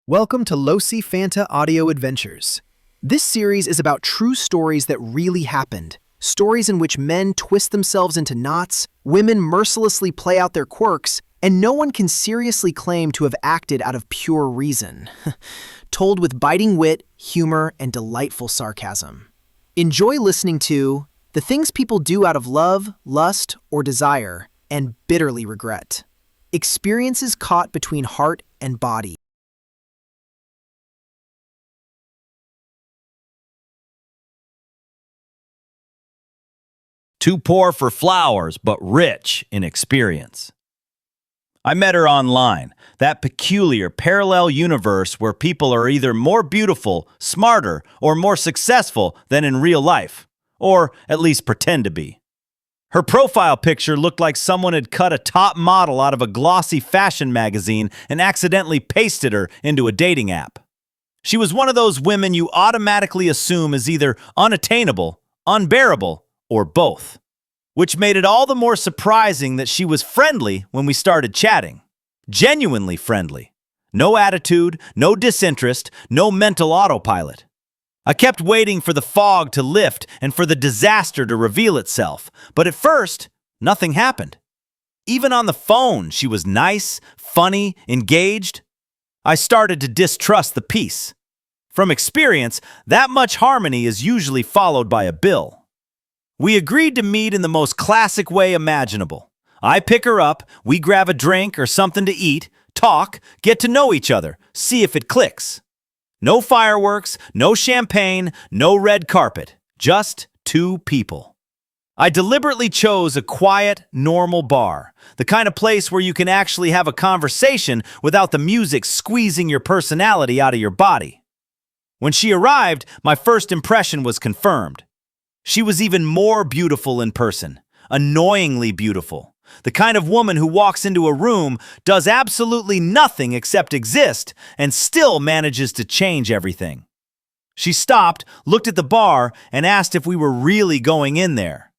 Welcome to Losi Fanta Audio Adventures. This series is about true stories that really happened. Stories in which men twist themselves into knots, women mercilessly play out their quirks, and no one can seriously claim to have acted out of pure reason. Told with biting wit, humor, and delightful sarcasm. Enjoy listening to the things people do out of love, lust, or desire, and bitterly regret. Experiences caught between heart and body. Too poor for flowers, but rich in experience. I met her online, that peculiar parallel universe where people are either more beautiful, smarter, or more successful than in real life, or at least pretend to be. Her profile picture looked like someone had cut a top model out of a glossy fashion magazine and accidentally pasted her into a dating app. She was one of those women you automatically assume is either unattainable, unbearable, or both, which made it all the more surprising that she was friendly when we started chatting. Genuinely friendly. No attitude, no disinterest, no mental autopilot. I kept waiting for the fog to lift and for the disaster to reveal itself, but at first, nothing happened. Even on the phone, she was nice, funny, engaged. I started to distrust the peace. From experience, that much harmony is usually followed by a bill. We agreed to meet in the most classic way imaginable. I pick her up, we grab a drink or something to eat, talk, get to know each other, see if it clicks. No fireworks, no champagne, no red carpet, just two people. I deliberately chose a quiet, normal bar, the kind of place where you can actually have a conversation without the music squeezing your personality out of your body. When she arrived, my first impression was confirmed. She was even more beautiful in person, annoyingly beautiful. The kind of woman who walks into a room, does absolutely nothing except exist, and still manages to change everything. She stopped, looked at the bar, and asked if we were really going in there.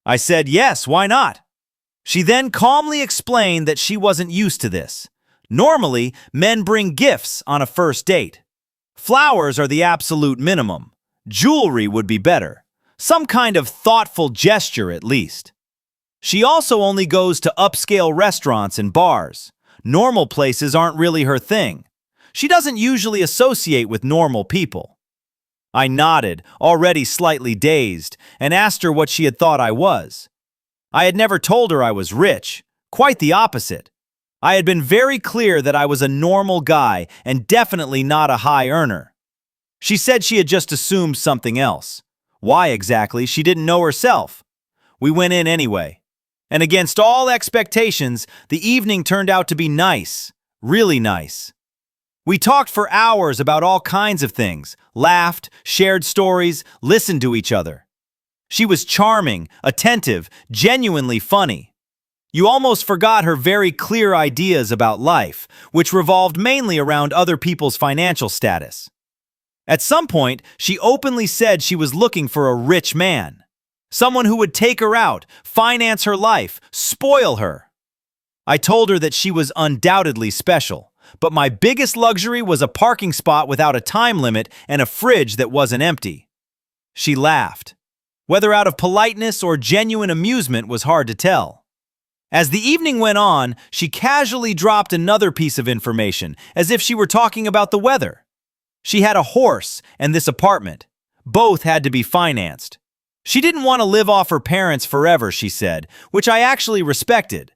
I said, yes, why not? She then calmly explained that she wasn't used to this. Normally, men bring gifts on a first date. Flowers are the absolute minimum. Jewelry would be better. Some kind of thoughtful gesture, at least. She also only goes to upscale restaurants and bars. Normal places aren't really her thing. She doesn't usually associate with normal people. I nodded, already slightly dazed, and asked her what she had thought I was. I had never told her I was rich. Quite the opposite. I had been very clear that I was a normal guy and definitely not a high earner. She said she had just assumed something else. Why exactly, she didn't know herself. We went in anyway. And against all expectations, the evening turned out to be nice. Really nice. We talked for hours about all kinds of things, laughed, shared stories, listened to each other. She was charming, attentive, genuinely funny. You almost forgot her very clear ideas about life, which revolved mainly around other people's financial status. At some point, she openly said she was looking for a rich man. Someone who would take her out, finance her life, spoil her. I told her that she was undoubtedly special, but my biggest luxury was a parking spot without a time limit and a fridge that wasn't empty. She laughed. Whether out of politeness or genuine amusement was hard to tell. As the evening went on, she casually dropped another piece of information, as if she were talking about the weather. She had a horse and this apartment. Both had to be financed. She didn't want to live off her parents forever, she said, which I actually respected.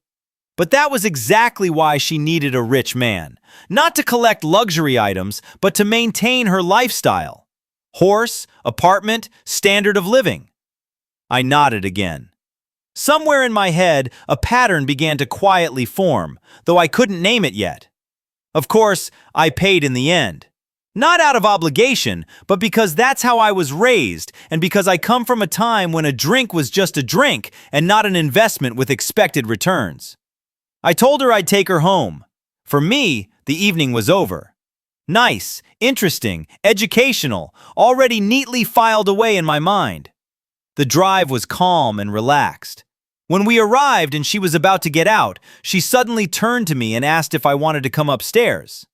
But that was exactly why she needed a rich man. Not to collect luxury items, but to maintain her lifestyle. Horse, apartment, standard of living. I nodded again. Somewhere in my head, a pattern began to quietly form, though I couldn't name it yet. Of course, I paid in the end. Not out of obligation, but because that's how I was raised, and because I come from a time when a drink was just a drink and not an investment with expected returns. I told her I'd take her home. For me, the evening was over. Nice, interesting, educational, already neatly filed away in my mind. The drive was calm and relaxed. When we arrived and she was about to get out, she suddenly turned to me and asked if I wanted to come upstairs.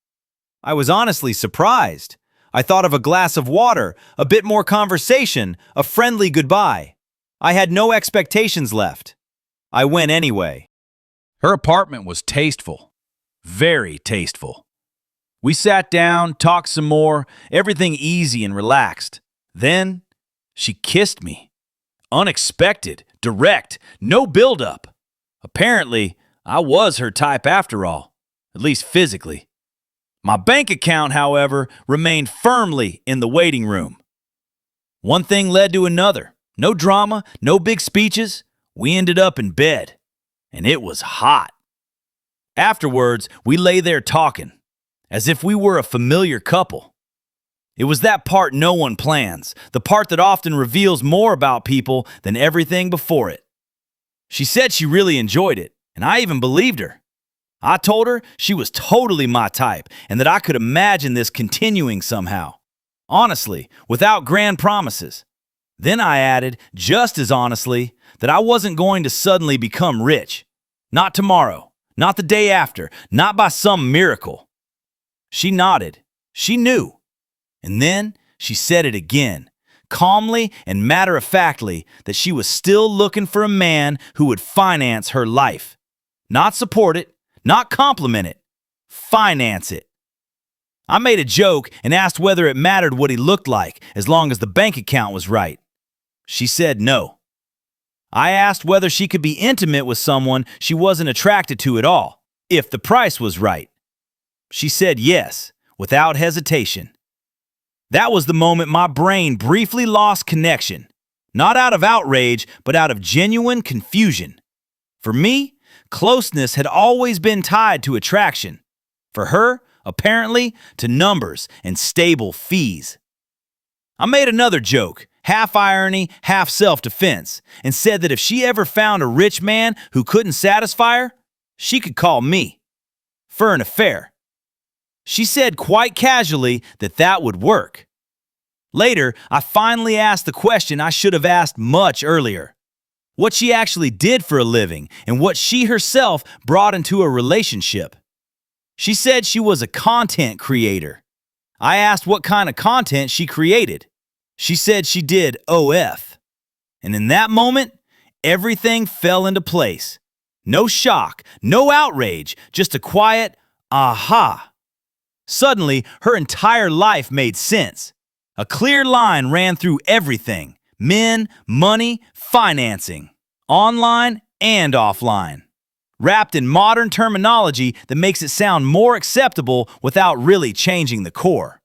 I was honestly surprised. I thought of a glass of water, a bit more conversation, a friendly goodbye. I had no expectations left. I went anyway. Her apartment was tasteful. Very tasteful. We sat down, talked some more, everything easy and relaxed. Then, she kissed me. Unexpected, direct, no build-up. Apparently, I was her type after all, at least physically. My bank account, however, remained firmly in the waiting room. One thing led to another. No drama, no big speeches. We ended up in bed, and it was hot. Afterwards, we lay there talking, as if we were a familiar couple. It was that part no one plans, the part that often reveals more about people than everything before it. She said she really enjoyed it, and I even believed her. I told her she was totally my type and that I could imagine this continuing somehow. Honestly, without grand promises. Then I added, just as honestly, that I wasn't going to suddenly become rich. Not tomorrow, not the day after, not by some miracle. She nodded. She knew. And then she said it again, calmly and matter-of-factly, that she was still looking for a man who would finance her life. Not support it, not compliment it, finance it. I made a joke and asked whether it mattered what he looked like as long as the bank account was right. She said no. I asked whether she could be intimate with someone she wasn't attracted to at all, if the price was right. She said yes, without hesitation. That was the moment my brain briefly lost connection, not out of outrage, but out of genuine confusion. For me, closeness had always been tied to attraction. For her, apparently, to numbers and stable fees. I made another joke, half irony, half self-defense, and said that if she ever found a rich man who couldn't satisfy her, she could call me for an affair. She said quite casually that that would work. Later, I finally asked the question I should have asked much earlier. What she actually did for a living and what she herself brought into a relationship. She said she was a content creator. I asked what kind of content she created. She said she did OF. And in that moment, everything fell into place. No shock, no outrage, just a quiet aha. Suddenly, her entire life made sense. A clear line ran through everything: men, money, financing, online and offline, wrapped in modern terminology that makes it sound more acceptable without really changing the core.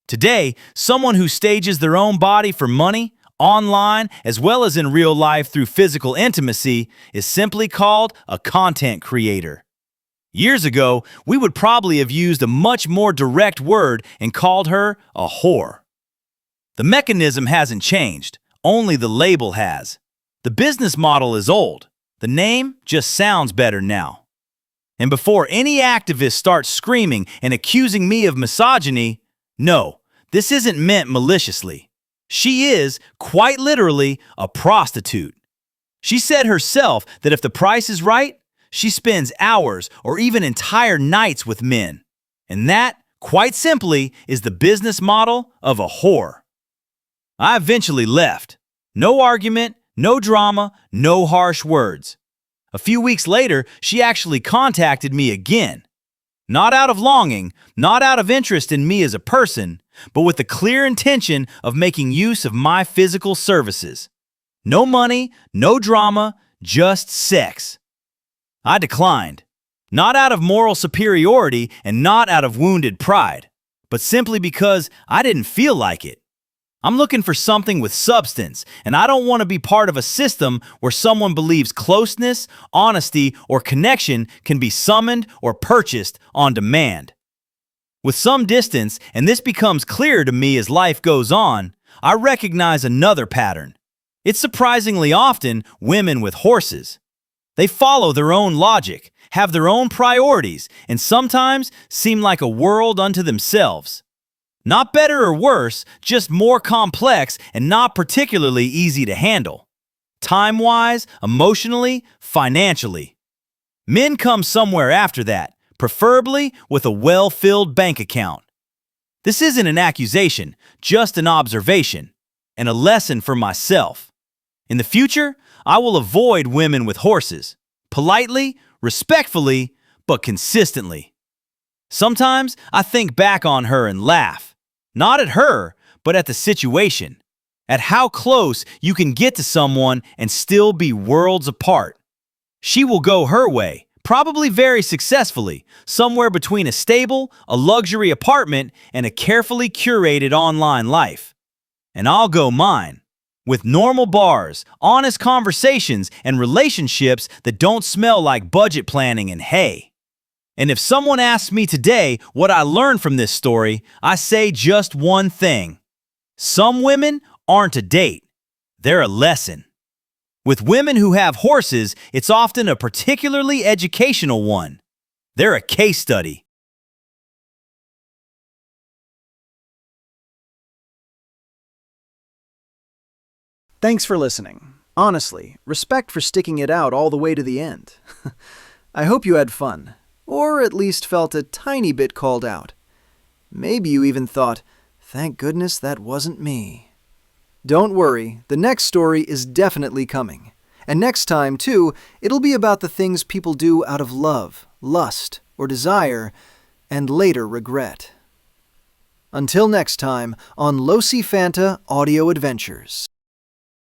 Today, someone who stages their own body for money, online as well as in real life through physical intimacy, is simply called a content creator. Years ago, we would probably have used a much more direct word and called her a whore. The mechanism hasn't changed, only the label has. The business model is old. The name just sounds better now. And before any activist starts screaming and accusing me of misogyny, no, this isn't meant maliciously. She is, quite literally, a prostitute. She said herself that if the price is right, she spends hours or even entire nights with men. And that, quite simply, is the business model of a whore. I eventually left. No argument, no drama, no harsh words. A few weeks later, she actually contacted me again. Not out of longing, not out of interest in me as a person, but with the clear intention of making use of my physical services. No money, no drama, just sex. I declined. Not out of moral superiority and not out of wounded pride, but simply because I didn't feel like it. I'm looking for something with substance, and I don't want to be part of a system where someone believes closeness, honesty, or connection can be summoned or purchased on demand. With some distance, and this becomes clearer to me as life goes on, I recognize another pattern. It's surprisingly often women with horses. They follow their own logic, have their own priorities, and sometimes seem like a world unto themselves. Not better or worse, just more complex and not particularly easy to handle. Time-wise, emotionally, financially. Men come somewhere after that, preferably with a well-filled bank account. This isn't an accusation, just an observation, and a lesson for myself. In the future, I will avoid women with horses, politely, respectfully, but consistently. Sometimes I think back on her and laugh, not at her, but at the situation, at how close you can get to someone and still be worlds apart. She will go her way, probably very successfully, somewhere between a stable, a luxury apartment, and a carefully curated online life. And I'll go mine, with normal bars, honest conversations, and relationships that don't smell like budget planning and hay. And if someone asks me today what I learned from this story, I say just one thing. Some women aren't a date, they're a lesson. With women who have horses, it's often a particularly educational one. They're a case study. Thanks for listening. Honestly, respect for sticking it out all the way to the end. I hope you had fun, or at least felt a tiny bit called out. Maybe you even thought, thank goodness that wasn't me. Don't worry, the next story is definitely coming. And next time, too, it'll be about the things people do out of love, lust, or desire, and later regret. Until next time on Losi Fanta Audio Adventures.